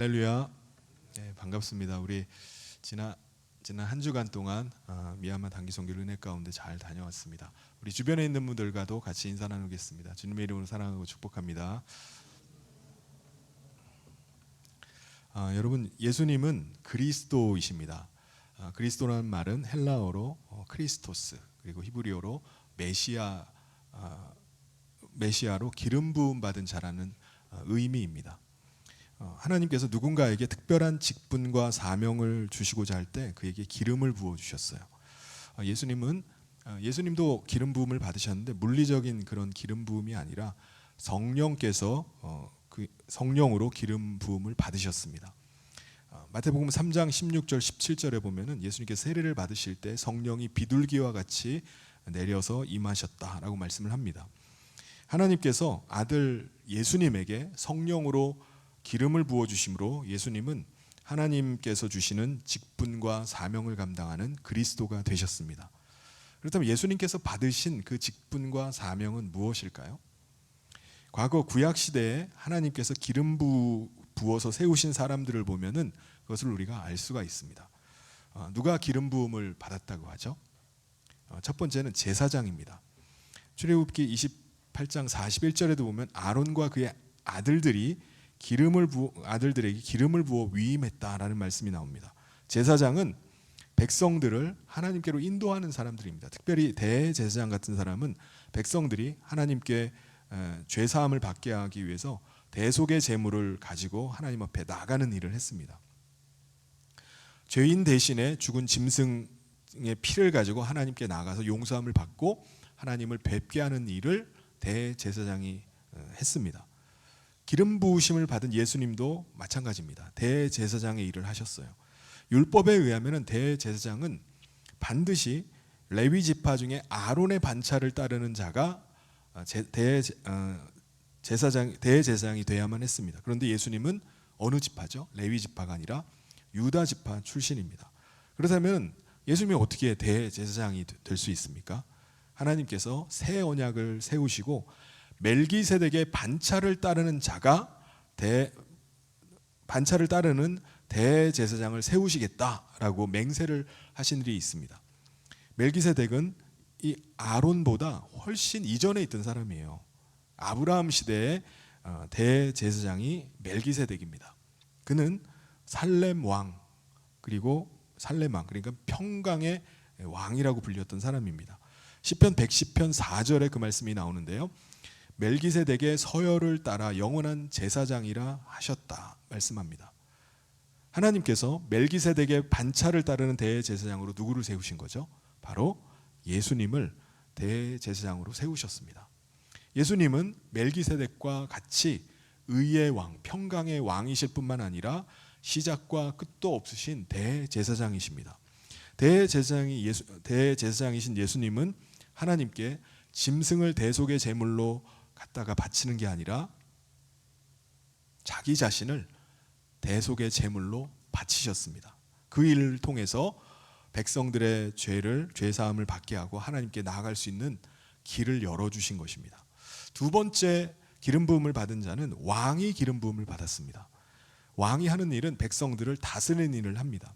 할렐루야. 네, 반갑습니다. 우리 지난 한 주간 동안 미얀마 단기 선교를 은혜 가운데 잘 다녀왔습니다. 우리 주변에 있는 분들과도 같이 인사 나누겠습니다. 주님의 이름으로 사랑하고 축복합니다. 여러분, 예수님은 그리스도이십니다. 그리스도라는 말은 헬라어로 크리스토스, 그리고 히브리어로 메시아로 기름 부음 받은 자라는 의미입니다. 하나님께서 누군가에게 특별한 직분과 사명을 주시고자 할 때 그에게 기름을 부어 주셨어요. 예수님도 기름 부음을 받으셨는데 물리적인 그런 기름 부음이 아니라 성령께서 그 성령으로 기름 부음을 받으셨습니다. 마태복음 3장 16절 17절에 보면은 예수님께서 세례를 받으실 때 성령이 비둘기와 같이 내려서 임하셨다라고 말씀을 합니다. 하나님께서 아들 예수님에게 성령으로 기름을 부어 주심으로 예수님은 하나님께서 주시는 직분과 사명을 감당하는 그리스도가 되셨습니다. 그렇다면 예수님께서 받으신 그 직분과 사명은 무엇일까요? 과거 구약 시대에 하나님께서 기름 부어서 세우신 사람들을 보면은 그것을 우리가 알 수가 있습니다. 누가 기름 부음을 받았다고 하죠? 첫 번째는 제사장입니다. 출애굽기 28장 41절에도 보면 아론과 그의 아들들에게 기름을 부어 위임했다라는 말씀이 나옵니다. 제사장은 백성들을 하나님께로 인도하는 사람들입니다. 특별히 대제사장 같은 사람은 백성들이 하나님께 죄 사함을 받게 하기 위해서 대속의 제물을 가지고 하나님 앞에 나가는 일을 했습니다. 죄인 대신에 죽은 짐승의 피를 가지고 하나님께 나가서 용서함을 받고 하나님을 뵙게 하는 일을 대제사장이 했습니다. 기름 부으심을 받은 예수님도 마찬가지입니다. 대제사장의 일을 하셨어요. 율법에 의하면 대제사장은 반드시 레위 지파 중에 아론의 반차를 따르는 자가 대제사장이 돼야만 했습니다. 그런데 예수님은 어느 지파죠? 레위 지파가 아니라 유다 지파 출신입니다. 그렇다면 예수님이 어떻게 대제사장이 될 수 있습니까? 하나님께서 새 언약을 세우시고 멜기세덱의 반차를 따르는 자가 반차를 따르는 대제사장을 세우시겠다라고 맹세를 하신 일이 있습니다. 멜기세덱은 이 아론보다 훨씬 이전에 있던 사람이에요. 아브라함 시대의 대제사장이 멜기세덱입니다. 그는 살렘 왕 그러니까 평강의 왕이라고 불렸던 사람입니다. 시편 110편 4절에 그 말씀이 나오는데요. 멜기세덱의 서열을 따라 영원한 제사장이라 하셨다 말씀합니다. 하나님께서 멜기세덱의 반차를 따르는 대제사장으로 누구를 세우신 거죠? 바로 예수님을 대제사장으로 세우셨습니다. 예수님은 멜기세덱과 같이 의의 왕, 평강의 왕이실 뿐만 아니라 시작과 끝도 없으신 대제사장이십니다. 대제사장이신 예수님은 하나님께 짐승을 대속의 제물로 갖다가 바치는 게 아니라 자기 자신을 대속의 제물로 바치셨습니다. 그 일을 통해서 백성들의 죄 사함을 받게 하고 하나님께 나아갈 수 있는 길을 열어주신 것입니다. 두 번째 기름 부음을 받은 자는 왕이 기름 부음을 받았습니다. 왕이 하는 일은 백성들을 다스리는 일을 합니다.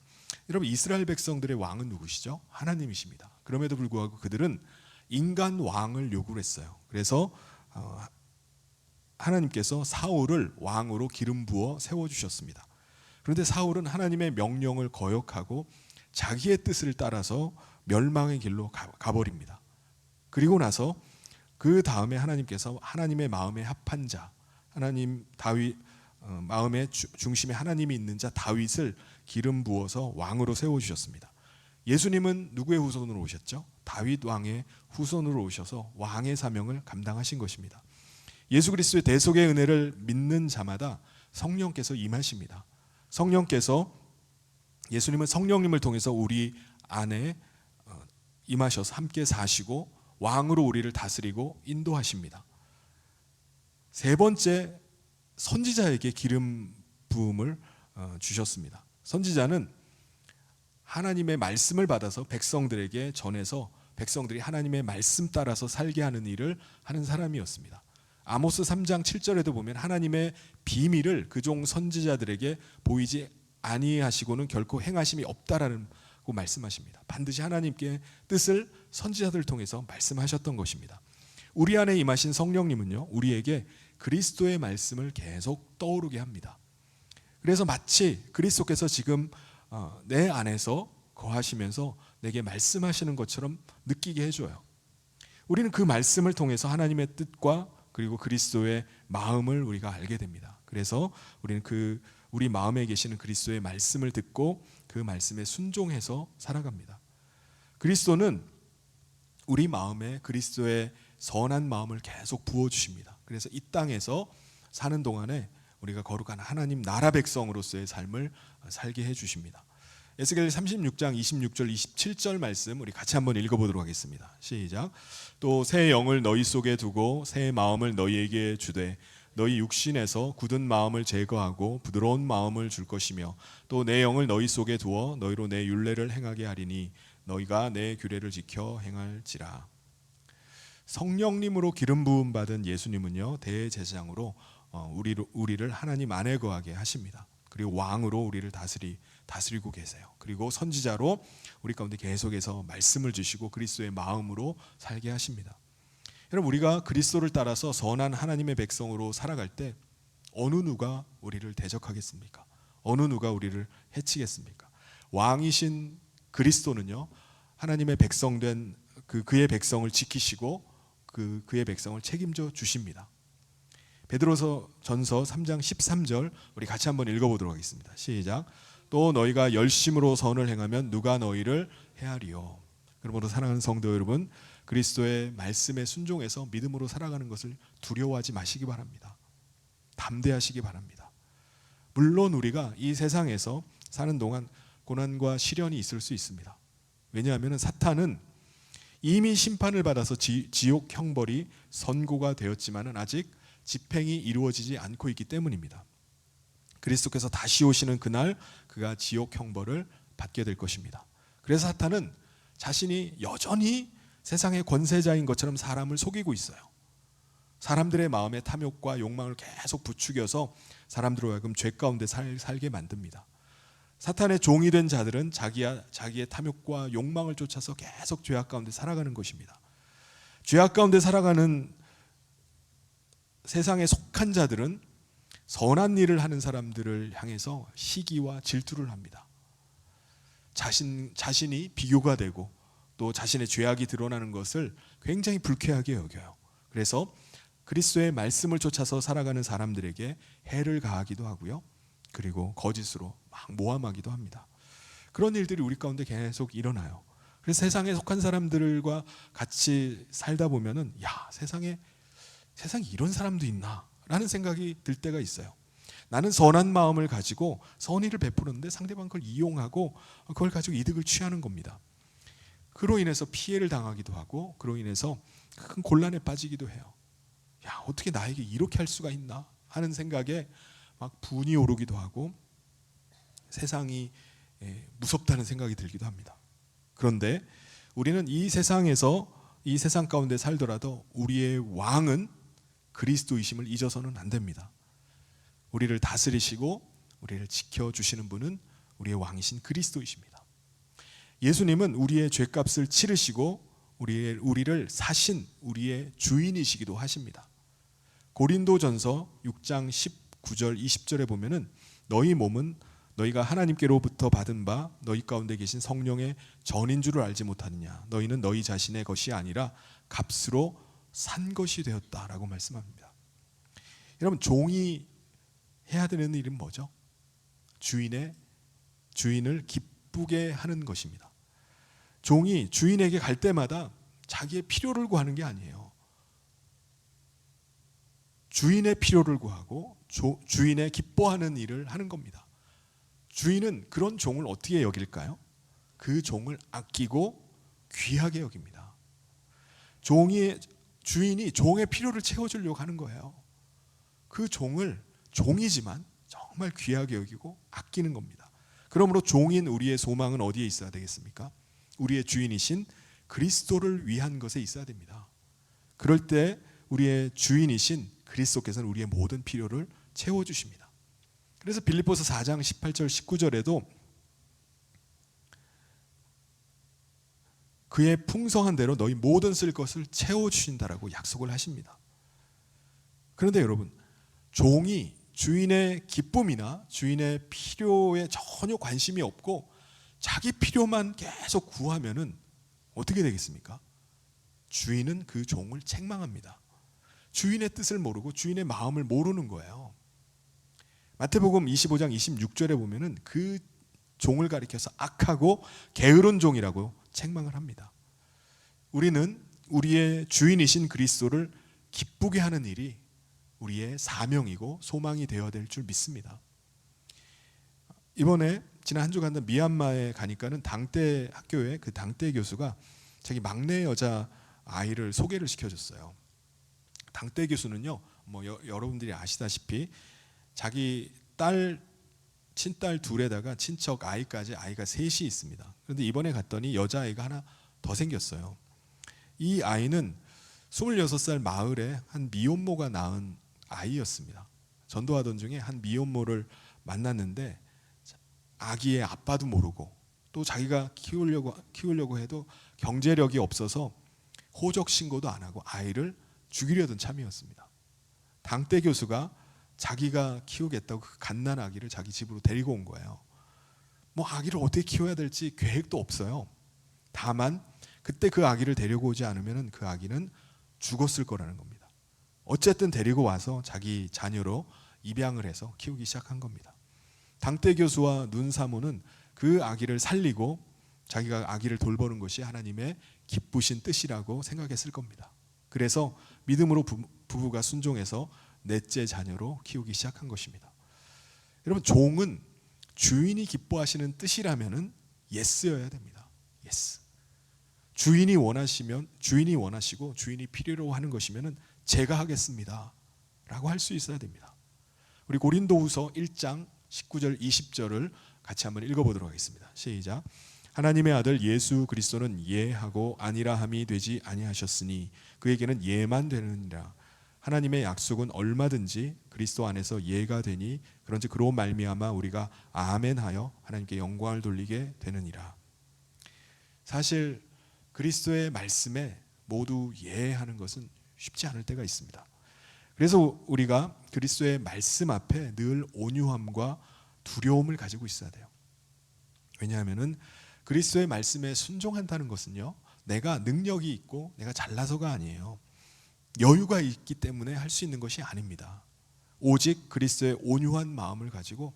여러분, 이스라엘 백성들의 왕은 누구시죠? 하나님이십니다. 그럼에도 불구하고 그들은 인간 왕을 요구를 했어요. 그래서 하나님께서 사울을 왕으로 기름 부어 세워주셨습니다. 그런데 사울은 하나님의 명령을 거역하고 자기의 뜻을 따라서 멸망의 길로 가버립니다. 그리고 나서 그 다음에 하나님께서 하나님의 마음에 합한 자, 마음의 중심에 하나님이 있는 자 다윗을 기름 부어서 왕으로 세워주셨습니다. 예수님은 누구의 후손으로 오셨죠? 다윗 왕의 후손으로 오셔서 왕의 사명을 감당하신 것입니다. 예수 그리스도의 대속의 은혜를 믿는 자마다 성령께서 임하십니다. 예수님은 성령님을 통해서 우리 안에 임하셔서 함께 사시고 왕으로 우리를 다스리고 인도하십니다. 세 번째, 선지자에게 기름 부음을 주셨습니다. 선지자는 하나님의 말씀을 받아서 백성들에게 전해서 백성들이 하나님의 말씀 따라서 살게 하는 일을 하는 사람이었습니다. 아모스 3장 7절에도 보면 하나님의 비밀을 그 종 선지자들에게 보이지 아니하시고는 결코 행하심이 없다라고 말씀하십니다. 반드시 하나님께 뜻을 선지자들을 통해서 말씀하셨던 것입니다. 우리 안에 임하신 성령님은요, 우리에게 그리스도의 말씀을 계속 떠오르게 합니다. 그래서 마치 그리스도께서 지금 내 안에서 거하시면서 내게 말씀하시는 것처럼 느끼게 해줘요. 우리는 그 말씀을 통해서 하나님의 뜻과 그리고 그리스도의 마음을 우리가 알게 됩니다. 그래서 우리는 우리 마음에 계시는 그리스도의 말씀을 듣고 그 말씀에 순종해서 살아갑니다. 그리스도는 우리 마음에 그리스도의 선한 마음을 계속 부어주십니다. 그래서 이 땅에서 사는 동안에 우리가 거룩한 하나님 나라 백성으로서의 삶을 살게 해주십니다. 에스겔 36장 26절 27절 말씀 우리 같이 한번 읽어보도록 하겠습니다. 시작. 또 새 영을 너희 속에 두고 새 마음을 너희에게 주되 너희 육신에서 굳은 마음을 제거하고 부드러운 마음을 줄 것이며 또 내 영을 너희 속에 두어 너희로 내 율례를 행하게 하리니 너희가 내 규례를 지켜 행할지라. 성령님으로 기름 부음 받은 예수님은요, 대제사장으로 우리를 하나님 안에 거하게 하십니다. 그리고 왕으로 우리를 다스리고 계세요. 그리고 선지자로 우리 가운데 계속해서 말씀을 주시고 그리스도의 마음으로 살게 하십니다. 여러분, 우리가 그리스도를 따라서 선한 하나님의 백성으로 살아갈 때 어느 누가 우리를 대적하겠습니까? 어느 누가 우리를 해치겠습니까? 왕이신 그리스도는요, 하나님의 백성된 그의 백성을 지키시고 그의 백성을 책임져 주십니다. 베드로서 전서 3장 13절 우리 같이 한번 읽어보도록 하겠습니다. 시작. 또 너희가 열심으로 선을 행하면 누가 너희를 해하리요. 그러므로 사랑하는 성도 여러분, 그리스도의 말씀에 순종해서 믿음으로 살아가는 것을 두려워하지 마시기 바랍니다. 담대하시기 바랍니다. 물론 우리가 이 세상에서 사는 동안 고난과 시련이 있을 수 있습니다. 왜냐하면 사탄은 이미 심판을 받아서 지옥 형벌이 선고가 되었지만은 아직 집행이 이루어지지 않고 있기 때문입니다. 그리스도께서 다시 오시는 그날 그가 지옥 형벌을 받게 될 것입니다. 그래서 사탄은 자신이 여전히 세상의 권세자인 것처럼 사람을 속이고 있어요. 사람들의 마음의 탐욕과 욕망을 계속 부추겨서 사람들로 하여금 죄 가운데 살게 만듭니다. 사탄의 종이 된 자들은 자기의 탐욕과 욕망을 쫓아서 계속 죄악 가운데 살아가는 것입니다. 죄악 가운데 살아가는 세상에 속한 자들은 선한 일을 하는 사람들을 향해서 시기와 질투를 합니다. 자신이 비교가 되고 또 자신의 죄악이 드러나는 것을 굉장히 불쾌하게 여겨요. 그래서 그리스도의 말씀을 쫓아서 살아가는 사람들에게 해를 가하기도 하고요. 그리고 거짓으로 막 모함하기도 합니다. 그런 일들이 우리 가운데 계속 일어나요. 그래서 세상에 속한 사람들과 같이 살다 보면은 세상에 이런 사람도 있나 라는 생각이 들 때가 있어요. 나는 선한 마음을 가지고 선의를 베푸는데 상대방 그걸 이용하고 그걸 가지고 이득을 취하는 겁니다. 그로 인해서 피해를 당하기도 하고 그로 인해서 큰 곤란에 빠지기도 해요. 어떻게 나에게 이렇게 할 수가 있나 하는 생각에 막 분이 오르기도 하고 세상이 무섭다는 생각이 들기도 합니다. 그런데 우리는 이 세상 가운데 살더라도 우리의 왕은 그리스도이심을 잊어서는 안 됩니다. 우리를 다스리시고 우리를 지켜주시는 분은 우리의 왕이신 그리스도이십니다. 예수님은 우리의 죄값을 치르시고 우리를 사신 우리의 주인이시기도 하십니다. 고린도전서 6장 19절 20절에 보면은 너희 몸은 너희가 하나님께로부터 받은 바 너희 가운데 계신 성령의 전인 줄을 알지 못하느냐. 너희는 너희 자신의 것이 아니라 값으로 산 것이 되었다라고 말씀합니다. 여러분, 종이 해야 되는 일은 뭐죠? 주인을 기쁘게 하는 것입니다. 종이 주인에게 갈 때마다 자기의 필요를 구하는 게 아니에요. 주인의 필요를 구하고 주인의 기뻐하는 일을 하는 겁니다. 주인은 그런 종을 어떻게 여길까요? 그 종을 아끼고 귀하게 여깁니다. 주인이 종의 필요를 채워주려고 하는 거예요. 그 종을 종이지만 정말 귀하게 여기고 아끼는 겁니다. 그러므로 종인 우리의 소망은 어디에 있어야 되겠습니까? 우리의 주인이신 그리스도를 위한 것에 있어야 됩니다. 그럴 때 우리의 주인이신 그리스도께서는 우리의 모든 필요를 채워주십니다. 그래서 빌립보서 4장 18절 19절에도 그의 풍성한 대로 너희 모든 쓸 것을 채워주신다라고 약속을 하십니다. 그런데 여러분, 종이 주인의 기쁨이나 주인의 필요에 전혀 관심이 없고 자기 필요만 계속 구하면은 어떻게 되겠습니까? 주인은 그 종을 책망합니다. 주인의 뜻을 모르고 주인의 마음을 모르는 거예요. 마태복음 25장 26절에 보면은 그 종을 가리켜서 악하고 게으른 종이라고 책망을 합니다. 우리는 우리의 주인이신 그리스도를 기쁘게 하는 일이 우리의 사명이고 소망이 되어야 될 줄 믿습니다. 이번에 지난 한 주간 미얀마에 가니까는 당대 학교에 그 당대 교수가 자기 막내 여자 아이를 소개를 시켜줬어요. 당대 교수는요, 여러분들이 아시다시피 자기 딸, 친딸 둘에다가 친척 아이까지 아이가 셋이 있습니다. 그런데 이번에 갔더니 여자아이가 하나 더 생겼어요. 이 아이는 26살 마을에 한 미혼모가 낳은 아이였습니다. 전도하던 중에 한 미혼모를 만났는데 아기의 아빠도 모르고 또 자기가 키우려고 해도 경제력이 없어서 호적 신고도 안 하고 아이를 죽이려던 참이었습니다. 당대 교수가 자기가 키우겠다고 그 갓난 아기를 자기 집으로 데리고 온 거예요. 아기를 어떻게 키워야 될지 계획도 없어요. 다만 그때 그 아기를 데리고 오지 않으면 그 아기는 죽었을 거라는 겁니다. 어쨌든 데리고 와서 자기 자녀로 입양을 해서 키우기 시작한 겁니다. 당대 교수와 눈 사모는 그 아기를 살리고 자기가 아기를 돌보는 것이 하나님의 기쁘신 뜻이라고 생각했을 겁니다. 그래서 믿음으로 부부가 순종해서 넷째 자녀로 키우기 시작한 것입니다. 여러분, 종은 주인이 기뻐하시는 뜻이라면은 예스여야 됩니다. 예스. 주인이 원하시고 주인이 필요로 하는 것이면은 제가 하겠습니다라고 할 수 있어야 됩니다. 우리 고린도후서 1장 19절 20절을 같이 한번 읽어보도록 하겠습니다. 시작. 하나님의 아들 예수 그리스도는 예하고 아니라함이 되지 아니하셨으니 그에게는 예만 되느니라. 하나님의 약속은 얼마든지 그리스도 안에서 예가 되니 그런즉 그로 말미암아 우리가 아멘하여 하나님께 영광을 돌리게 되느니라. 사실 그리스도의 말씀에 모두 예하는 것은 쉽지 않을 때가 있습니다. 그래서 우리가 그리스도의 말씀 앞에 늘 온유함과 두려움을 가지고 있어야 돼요. 왜냐하면은 그리스도의 말씀에 순종한다는 것은요, 내가 능력이 있고 내가 잘나서가 아니에요. 여유가 있기 때문에 할 수 있는 것이 아닙니다. 오직 그리스도의 온유한 마음을 가지고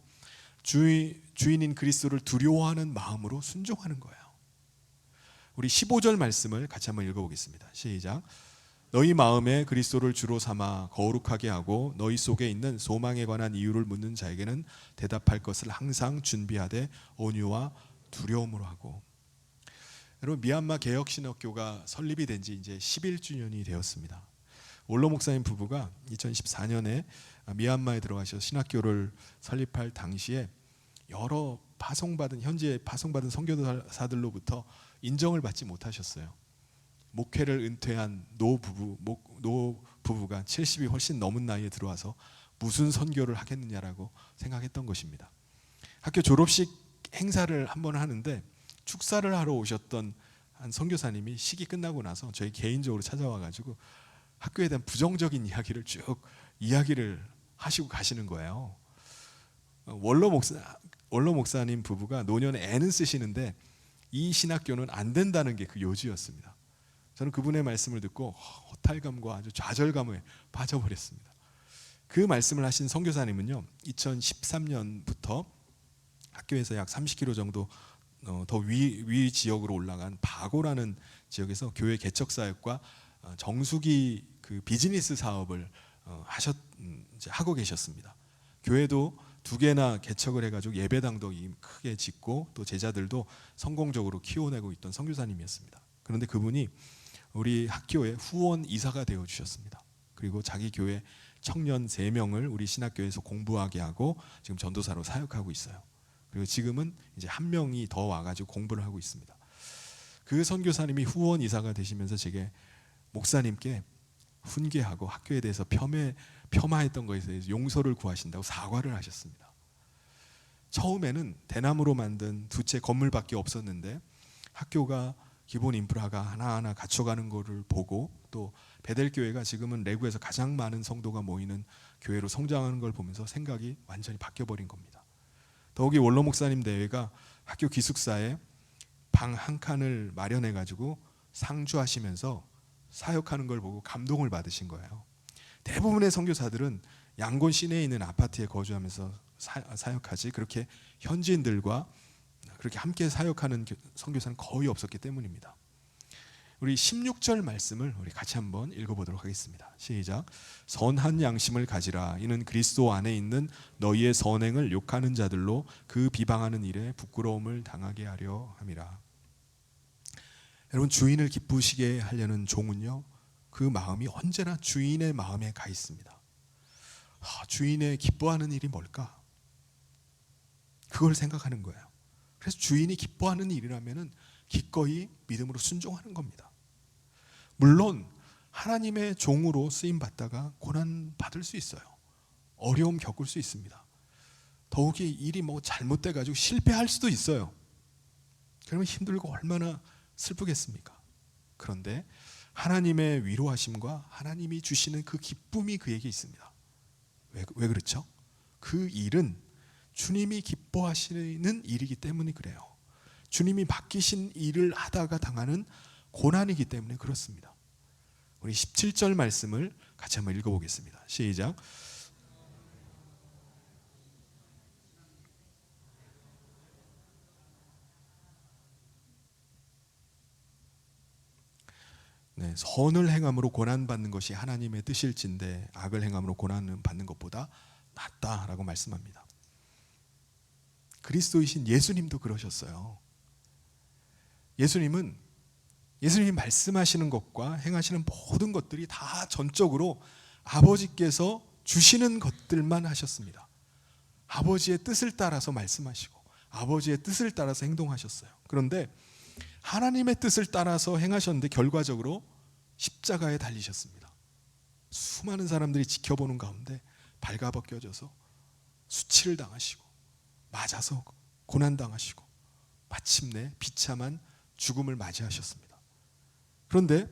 주인인 그리스도를 두려워하는 마음으로 순종하는 거예요. 우리 15절 말씀을 같이 한번 읽어보겠습니다. 시작. 너희 마음에 그리스도를 주로 삼아 거룩하게 하고 너희 속에 있는 소망에 관한 이유를 묻는 자에게는 대답할 것을 항상 준비하되 온유와 두려움으로 하고. 여러분, 미얀마 개혁신학교가 설립이 된 지 이제 11주년이 되었습니다. 올로 목사님 부부가 2014년에 미얀마에 들어가셔서 신학교를 설립할 당시에 여러 현지에 파송받은 선교사들로부터 인정을 받지 못하셨어요. 목회를 은퇴한 노 부부가 70이 훨씬 넘은 나이에 들어와서 무슨 선교를 하겠느냐라고 생각했던 것입니다. 학교 졸업식 행사를 한번 하는데 축사를 하러 오셨던 한 선교사님이 식이 끝나고 나서 저희 개인적으로 찾아와 가지고 학교에 대한 부정적인 이야기를 쭉 이야기를 하시고 가시는 거예요. 원로 목사님 부부가 노년에 애는 쓰시는데 이 신학교는 안 된다는 게 그 요지였습니다. 저는 그분의 말씀을 듣고 허탈감과 아주 좌절감에 빠져버렸습니다. 그 말씀을 하신 선교사님은요, 2013년부터 학교에서 약 30km 정도 더 위 지역으로 올라간 바고라는 지역에서 교회 개척 사역과 정수기 그 비즈니스 사업을 하고 계셨습니다. 교회도 2개나 개척을 해가지고 예배당도 크게 짓고 또 제자들도 성공적으로 키워내고 있던 선교사님이었습니다. 그런데 그분이 우리 학교에 후원 이사가 되어 주셨습니다. 그리고 자기 교회 청년 3명을 우리 신학교에서 공부하게 하고 지금 전도사로 사역하고 있어요. 그리고 지금은 이제 1명이 더 와가지고 공부를 하고 있습니다. 그 선교사님이 후원 이사가 되시면서 제게 목사님께 훈계하고 학교에 대해서 폄하했던 것에 대해서 용서를 구하신다고 사과를 하셨습니다. 처음에는 대나무로 만든 두 채 건물밖에 없었는데 학교가 기본 인프라가 하나하나 갖춰가는 것을 보고 또 베델교회가 지금은 레구에서 가장 많은 성도가 모이는 교회로 성장하는 걸 보면서 생각이 완전히 바뀌어버린 겁니다. 더욱이 원로 목사님 대회가 학교 기숙사에 방 한 칸을 마련해가지고 상주하시면서 사역하는 걸 보고 감동을 받으신 거예요. 대부분의 선교사들은 양곤 시내에 있는 아파트에 거주하면서 사역하지 그렇게 현지인들과 그렇게 함께 사역하는 선교사는 거의 없었기 때문입니다. 우리 16절 말씀을 우리 같이 한번 읽어보도록 하겠습니다. 시작. 선한 양심을 가지라. 이는 그리스도 안에 있는 너희의 선행을 욕하는 자들로 그 비방하는 일에 부끄러움을 당하게 하려 함이라. 여러분, 주인을 기쁘시게 하려는 종은요, 그 마음이 언제나 주인의 마음에 가 있습니다. 주인의 기뻐하는 일이 뭘까? 그걸 생각하는 거예요. 그래서 주인이 기뻐하는 일이라면은 기꺼이 믿음으로 순종하는 겁니다. 물론 하나님의 종으로 쓰임 받다가 고난 받을 수 있어요. 어려움 겪을 수 있습니다. 더욱이 일이 잘못돼 가지고 실패할 수도 있어요. 그러면 힘들고 얼마나 슬프겠습니까? 그런데 하나님의 위로하심과 하나님이 주시는 그 기쁨이 그에게 있습니다. 왜 그렇죠? 그 일은 주님이 기뻐하시는 일이기 때문에 그래요. 주님이 맡기신 일을 하다가 당하는 고난이기 때문에 그렇습니다. 우리 17절 말씀을 같이 한번 읽어보겠습니다. 시작. 네, 선을 행함으로 고난받는 것이 하나님의 뜻일진데 악을 행함으로 고난을 받는 것보다 낫다라고 말씀합니다. 그리스도이신 예수님도 그러셨어요. 예수님이 말씀하시는 것과 행하시는 모든 것들이 다 전적으로 아버지께서 주시는 것들만 하셨습니다. 아버지의 뜻을 따라서 말씀하시고 아버지의 뜻을 따라서 행동하셨어요. 그런데 하나님의 뜻을 따라서 행하셨는데 결과적으로 십자가에 달리셨습니다. 수많은 사람들이 지켜보는 가운데 발가벗겨져서 수치를 당하시고 맞아서 고난당하시고 마침내 비참한 죽음을 맞이하셨습니다. 그런데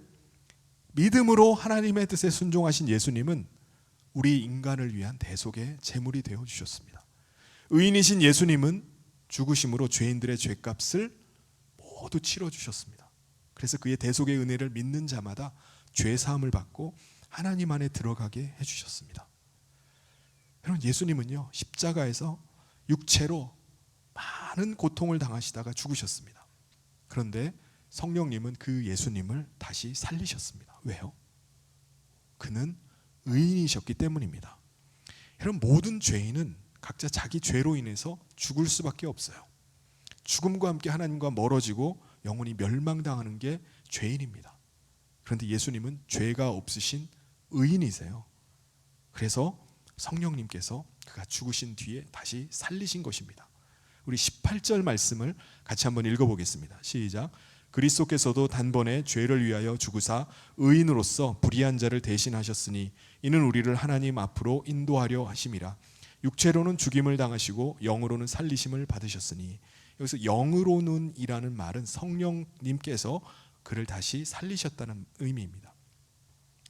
믿음으로 하나님의 뜻에 순종하신 예수님은 우리 인간을 위한 대속의 제물이 되어주셨습니다. 의인이신 예수님은 죽으심으로 죄인들의 죄값을 모두 치러주셨습니다. 그래서 그의 대속의 은혜를 믿는 자마다 죄사함을 받고 하나님 안에 들어가게 해주셨습니다. 여러분, 예수님은요 십자가에서 육체로 많은 고통을 당하시다가 죽으셨습니다. 그런데 성령님은 그 예수님을 다시 살리셨습니다. 왜요? 그는 의인이셨기 때문입니다. 여러분, 모든 죄인은 각자 자기 죄로 인해서 죽을 수밖에 없어요. 죽음과 함께 하나님과 멀어지고 영원히 멸망당하는 게 죄인입니다. 그런데 예수님은 죄가 없으신 의인이세요. 그래서 성령님께서 그가 죽으신 뒤에 다시 살리신 것입니다. 우리 18절 말씀을 같이 한번 읽어보겠습니다. 시작. 그리스도께서도 단번에 죄를 위하여 죽으사 의인으로서 불의한 자를 대신하셨으니 이는 우리를 하나님 앞으로 인도하려 하심이라. 육체로는 죽임을 당하시고 영으로는 살리심을 받으셨으니, 여기서 영으로는 이라는 말은 성령님께서 그를 다시 살리셨다는 의미입니다.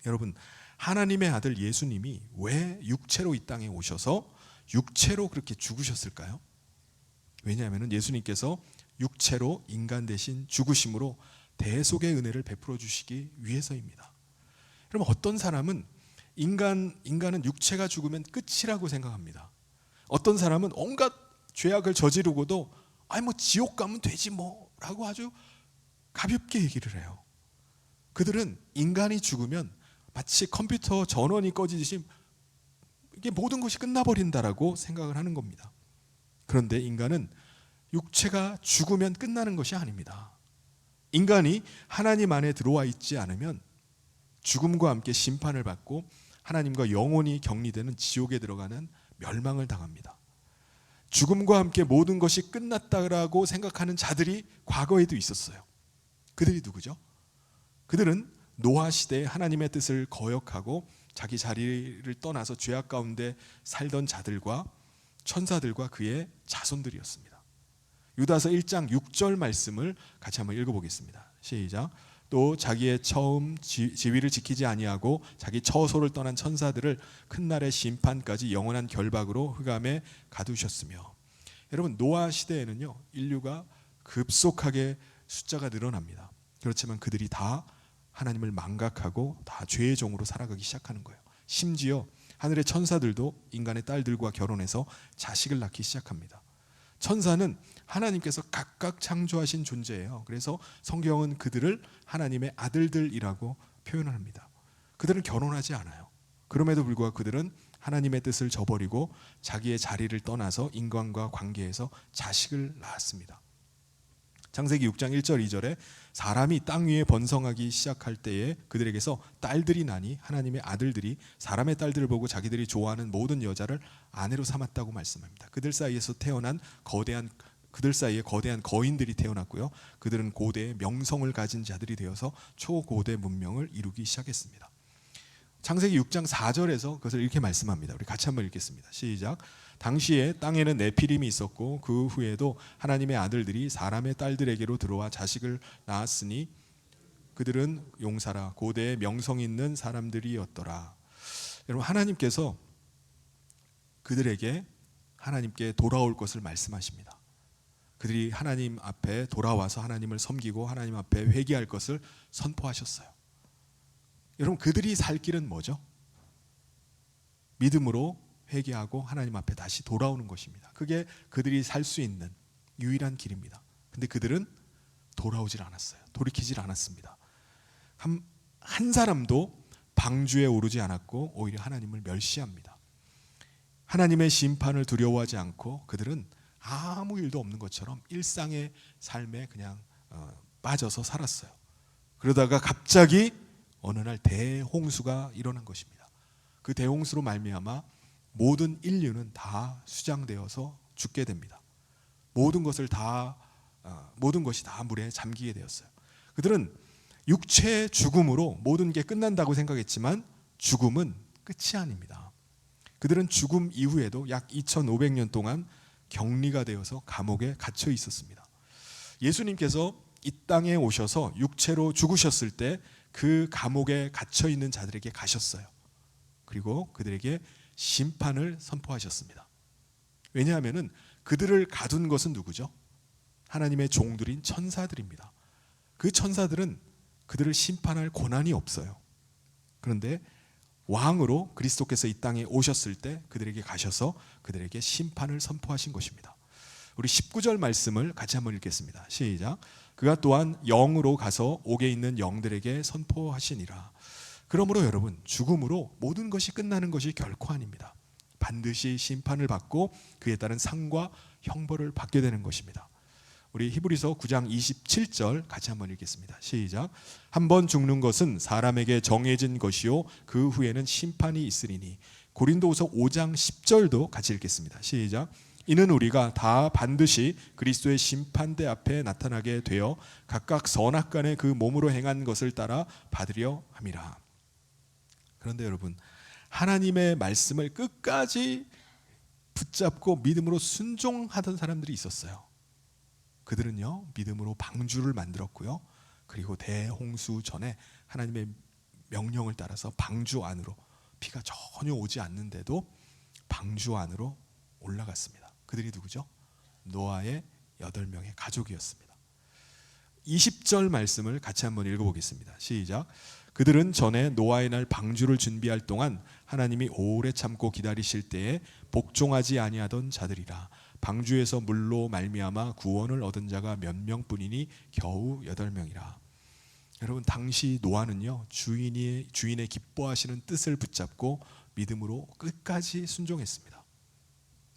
여러분, 하나님의 아들 예수님이 왜 육체로 이 땅에 오셔서 육체로 그렇게 죽으셨을까요? 왜냐하면 예수님께서 육체로 인간 대신 죽으심으로 대속의 은혜를 베풀어 주시기 위해서입니다. 그럼 어떤 사람은 인간은 육체가 죽으면 끝이라고 생각합니다. 어떤 사람은 온갖 죄악을 저지르고도 지옥 가면 되지 라고 아주 가볍게 얘기를 해요. 그들은 인간이 죽으면 마치 컴퓨터 전원이 꺼지듯이 이게 모든 것이 끝나버린다라고 생각을 하는 겁니다. 그런데 인간은 육체가 죽으면 끝나는 것이 아닙니다. 인간이 하나님 안에 들어와 있지 않으면 죽음과 함께 심판을 받고 하나님과 영원히 격리되는 지옥에 들어가는 멸망을 당합니다. 죽음과 함께 모든 것이 끝났다라고 생각하는 자들이 과거에도 있었어요. 그들이 누구죠? 그들은 노아 시대에 하나님의 뜻을 거역하고 자기 자리를 떠나서 죄악 가운데 살던 자들과 천사들과 그의 자손들이었습니다. 유다서 1장 6절 말씀을 같이 한번 읽어보겠습니다. 시작. 또 자기의 처음 지위를 지키지 아니하고 자기 처소를 떠난 천사들을 큰 날의 심판까지 영원한 결박으로 흑암에 가두셨으며. 여러분, 노아 시대에는요, 인류가 급속하게 숫자가 늘어납니다. 그렇지만 그들이 다 하나님을 망각하고 다 죄의 종으로 살아가기 시작하는 거예요. 심지어 하늘의 천사들도 인간의 딸들과 결혼해서 자식을 낳기 시작합니다. 천사는 하나님께서 각각 창조하신 존재예요. 그래서 성경은 그들을 하나님의 아들들이라고 표현을 합니다. 그들은 결혼하지 않아요. 그럼에도 불구하고 그들은 하나님의 뜻을 저버리고 자기의 자리를 떠나서 인간과 관계에서 자식을 낳았습니다. 창세기 6장 1절 2절에 사람이 땅 위에 번성하기 시작할 때에 그들에게서 딸들이 나니 하나님의 아들들이 사람의 딸들을 보고 자기들이 좋아하는 모든 여자를 아내로 삼았다고 말씀합니다. 그들 사이에 거대한 거인들이 태어났고요. 그들은 고대의 명성을 가진 자들이 되어서 초고대 문명을 이루기 시작했습니다. 창세기 6장 4절에서 그것을 이렇게 말씀합니다. 우리 같이 한번 읽겠습니다. 시작. 당시에 땅에는 네피림이 있었고 그 후에도 하나님의 아들들이 사람의 딸들에게로 들어와 자식을 낳았으니 그들은 용사라 고대의 명성 있는 사람들이었더라. 여러분, 하나님께서 그들에게 하나님께 돌아올 것을 말씀하십니다. 그들이 하나님 앞에 돌아와서 하나님을 섬기고 하나님 앞에 회개할 것을 선포하셨어요. 여러분, 그들이 살 길은 뭐죠? 믿음으로 회개하고 하나님 앞에 다시 돌아오는 것입니다. 그게 그들이 살 수 있는 유일한 길입니다. 근데 그들은 돌아오질 않았어요. 돌이키질 않았습니다. 한 사람도 방주에 오르지 않았고 오히려 하나님을 멸시합니다. 하나님의 심판을 두려워하지 않고 그들은 아무 일도 없는 것처럼 일상의 삶에 그냥 빠져서 살았어요. 그러다가 갑자기 어느 날 대홍수가 일어난 것입니다. 그 대홍수로 말미암아 모든 인류는 다 수장되어서 죽게 됩니다. 모든 것이 다 물에 잠기게 되었어요. 그들은 육체의 죽음으로 모든 게 끝난다고 생각했지만 죽음은 끝이 아닙니다. 그들은 죽음 이후에도 약 2500년 동안 격리가 되어서 감옥에 갇혀 있었습니다. 예수님께서 이 땅에 오셔서 육체로 죽으셨을 때 그 감옥에 갇혀 있는 자들에게 가셨어요. 그리고 그들에게 심판을 선포하셨습니다. 왜냐하면 그들을 가둔 것은 누구죠? 하나님의 종들인 천사들입니다. 그 천사들은 그들을 심판할 권한이 없어요. 그런데 왕으로 그리스도께서 이 땅에 오셨을 때 그들에게 가셔서 그들에게 심판을 선포하신 것입니다. 우리 19절 말씀을 같이 한번 읽겠습니다. 시작. 그가 또한 영으로 가서 옥에 있는 영들에게 선포하시니라. 그러므로 여러분, 죽음으로 모든 것이 끝나는 것이 결코 아닙니다. 반드시 심판을 받고 그에 따른 상과 형벌을 받게 되는 것입니다. 우리 히브리서 9장 27절 같이 한번 읽겠습니다. 시작. 한번 죽는 것은 사람에게 정해진 것이요 그 후에는 심판이 있으리니. 고린도후서 5장 10절도 같이 읽겠습니다. 시작. 이는 우리가 다 반드시 그리스도의 심판대 앞에 나타나게 되어 각각 선악간에 그 몸으로 행한 것을 따라 받으려 함이라. 그런데 여러분, 하나님의 말씀을 끝까지 붙잡고 믿음으로 순종하던 사람들이 있었어요. 그들은요, 믿음으로 방주를 만들었고요. 그리고 대홍수 전에 하나님의 명령을 따라서 방주 안으로, 비가 전혀 오지 않는데도 방주 안으로 올라갔습니다. 그들이 누구죠? 노아의 8명의 가족이었습니다. 20절 말씀을 같이 한번 읽어보겠습니다. 시작. 그들은 전에 노아의 날 방주를 준비할 동안 하나님이 오래 참고 기다리실 때에 복종하지 아니하던 자들이라. 방주에서 물로 말미암아 구원을 얻은 자가 몇 명뿐이니 겨우 8명이라. 여러분, 당시 노아는요, 주인의 기뻐하시는 뜻을 붙잡고 믿음으로 끝까지 순종했습니다.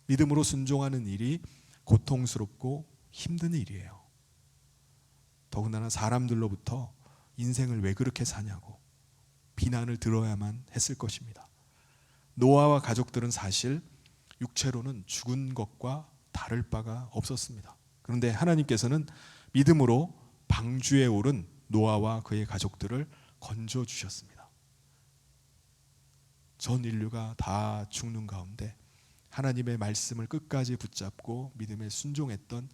믿음으로 순종하는 일이 고통스럽고 힘든 일이에요. 더군다나 사람들로부터 인생을 왜 그렇게 사냐고 비난을 들어야만 했을 것입니다. 노아와 가족들은 사실 육체로는 죽은 것과 다를 바가 없었습니다. 그런데 하나님께서는 믿음으로 방주에 오른 노아와 그의 가족들을 건져 주셨습니다. 전 인류가 다 죽는 가운데 하나님의 말씀을 끝까지 붙잡고 믿음에 순종했던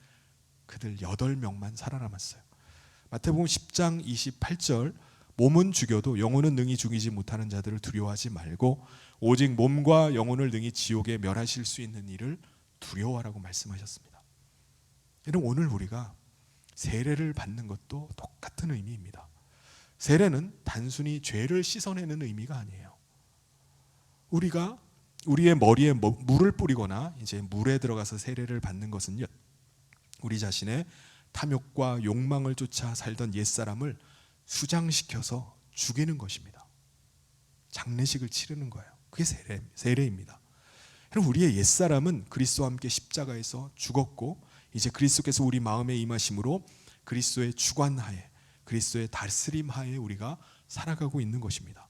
그들 8명만 살아남았어요. 마태복음 10장 28절, 몸은 죽여도 영혼은 능히 죽이지 못하는 자들을 두려워하지 말고 오직 몸과 영혼을 능히 지옥에 멸하실 수 있는 이를 두려워하라고 말씀하셨습니다. 여러분, 오늘 우리가 세례를 받는 것도 똑같은 의미입니다. 세례는 단순히 죄를 씻어내는 의미가 아니에요. 우리가 우리의 머리에 물을 뿌리거나 이제 물에 들어가서 세례를 받는 것은요, 우리 자신의 탐욕과 욕망을 쫓아 살던 옛사람을 수장시켜서 죽이는 것입니다. 장례식을 치르는 거예요. 그게 세례입니다. 우리의 옛사람은 그리스도와 함께 십자가에서 죽었고 이제 그리스도께서 우리 마음에 임하심으로 그리스도의 주관하에, 그리스도의 다스림하에 우리가 살아가고 있는 것입니다.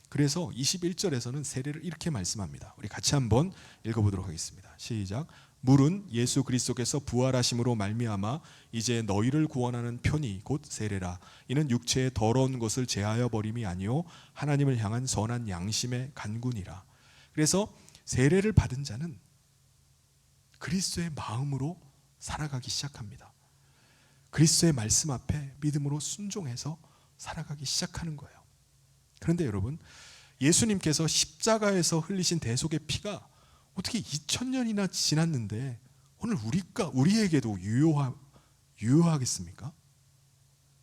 그래서 21절에서는 세례를 이렇게 말씀합니다. 우리 같이 한번 읽어보도록 하겠습니다. 시작. 물은 예수 그리스도께서 부활하심으로 말미암아 이제 너희를 구원하는 편이 곧 세례라. 이는 육체의 더러운 것을 제하여 버림이 아니요 하나님을 향한 선한 양심의 간군이라. 그래서 세례를 받은 자는 그리스도의 마음으로 살아가기 시작합니다. 그리스도의 말씀 앞에 믿음으로 순종해서 살아가기 시작하는 거예요. 그런데 여러분, 예수님께서 십자가에서 흘리신 대속의 피가 어떻게 2000년이나 지났는데 오늘 우리에게도 유효하겠습니까?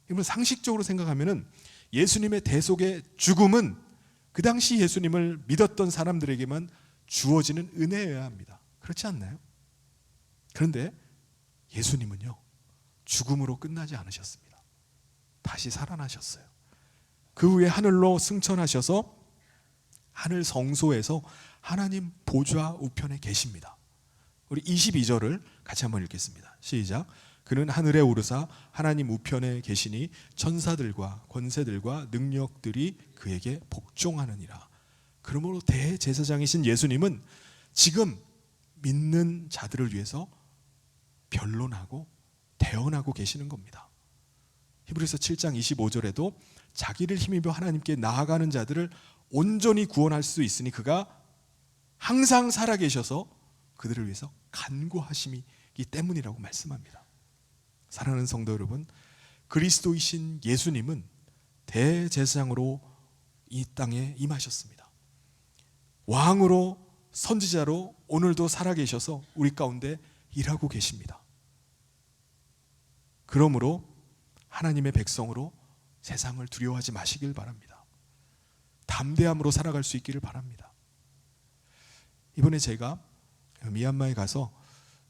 이건 상식적으로 생각하면은 예수님의 대속의 죽음은 그 당시 예수님을 믿었던 사람들에게만 주어지는 은혜여야 합니다. 그렇지 않나요? 그런데 예수님은요, 죽음으로 끝나지 않으셨습니다. 다시 살아나셨어요. 그 후에 하늘로 승천하셔서 하늘 성소에서 하나님 보좌 우편에 계십니다. 우리 22절을 같이 한번 읽겠습니다. 시작. 그는 하늘에 오르사 하나님 우편에 계시니 천사들과 권세들과 능력들이 그에게 복종하느니라. 그러므로 대제사장이신 예수님은 지금 믿는 자들을 위해서 변론하고 대언하고 계시는 겁니다. 히브리서 7장 25절에도 자기를 힘입어 하나님께 나아가는 자들을 온전히 구원할 수 있으니 그가 항상 살아계셔서 그들을 위해서 간구하심이기 때문이라고 말씀합니다. 사랑하는 성도 여러분, 그리스도이신 예수님은 대제사장으로 이 땅에 임하셨습니다. 왕으로, 선지자로 오늘도 살아계셔서 우리 가운데 일하고 계십니다. 그러므로 하나님의 백성으로 세상을 두려워하지 마시길 바랍니다. 담대함으로 살아갈 수 있기를 바랍니다. 이번에 제가 미얀마에 가서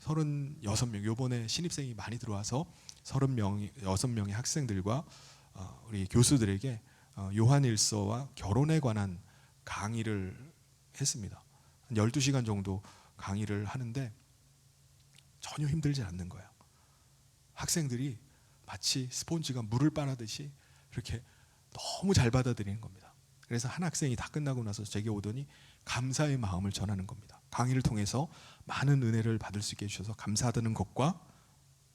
36명, 이번에 신입생이 많이 들어와서 36명의 학생들과 우리 교수들에게 요한일서와 결혼에 관한 강의를 했습니다. 한 12시간 정도 강의를 하는데 전혀 힘들지 않는 거예요. 학생들이 마치 스폰지가 물을 빨아듯이 이렇게 너무 잘 받아들이는 겁니다. 그래서 한 학생이 다 끝나고 나서 제게 오더니 감사의 마음을 전하는 겁니다. 강의를 통해서 많은 은혜를 받을 수 있게 해주셔서 감사하다는 것과,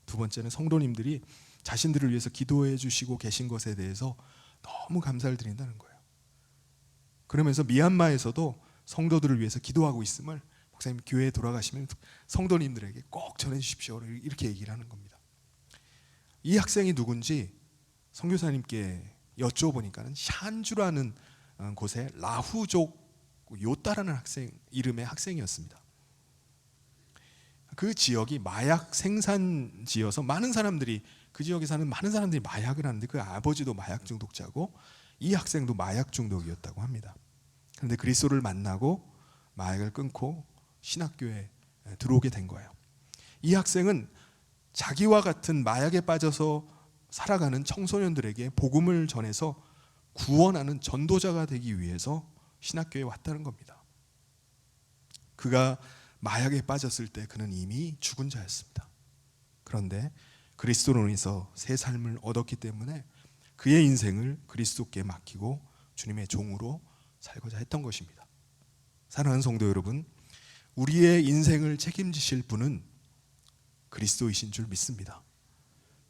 두 번째는 성도님들이 자신들을 위해서 기도해 주시고 계신 것에 대해서 너무 감사를 드린다는 거예요. 그러면서 미얀마에서도 성도들을 위해서 기도하고 있음을 목사님 교회에 돌아가시면 성도님들에게 꼭 전해 주십시오, 이렇게 얘기를 하는 겁니다. 이 학생이 누군지 선교사님께 여쭤보니까는 샨주라는 곳에 라후족 요따라는 학생 이름의 학생이었습니다. 그 지역이 마약 생산지여서 많은 사람들이, 그 지역에 사는 많은 사람들이 마약을 하는데 그 아버지도 마약 중독자고 이 학생도 마약 중독이었다고 합니다. 그런데 그리스도를 만나고 마약을 끊고 신학교에 들어오게 된 거예요. 이 학생은 자기와 같은 마약에 빠져서 살아가는 청소년들에게 복음을 전해서 구원하는 전도자가 되기 위해서 신학교에 왔다는 겁니다. 그가 마약에 빠졌을 때 그는 이미 죽은 자였습니다. 그런데 그리스도로 인해서 새 삶을 얻었기 때문에 그의 인생을 그리스도께 맡기고 주님의 종으로 살고자 했던 것입니다. 사랑하는 성도 여러분, 우리의 인생을 책임지실 분은 그리스도이신 줄 믿습니다.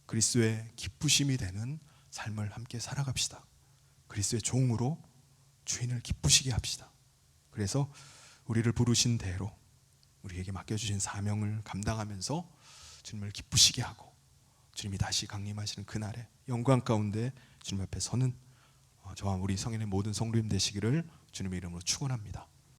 그리스도의 기쁘심이 되는 삶을 함께 살아갑시다. 그리스도의 종으로 주인을 기쁘시게 합시다. 그래서 우리를 부르신 대로 우리에게 맡겨주신 사명을 감당하면서 주님을 기쁘시게 하고 주님이 다시 강림하시는 그날에 영광 가운데 주님 앞에 서는 저와 우리 성인의 모든 성도님 되시기를 주님의 이름으로 축원합니다.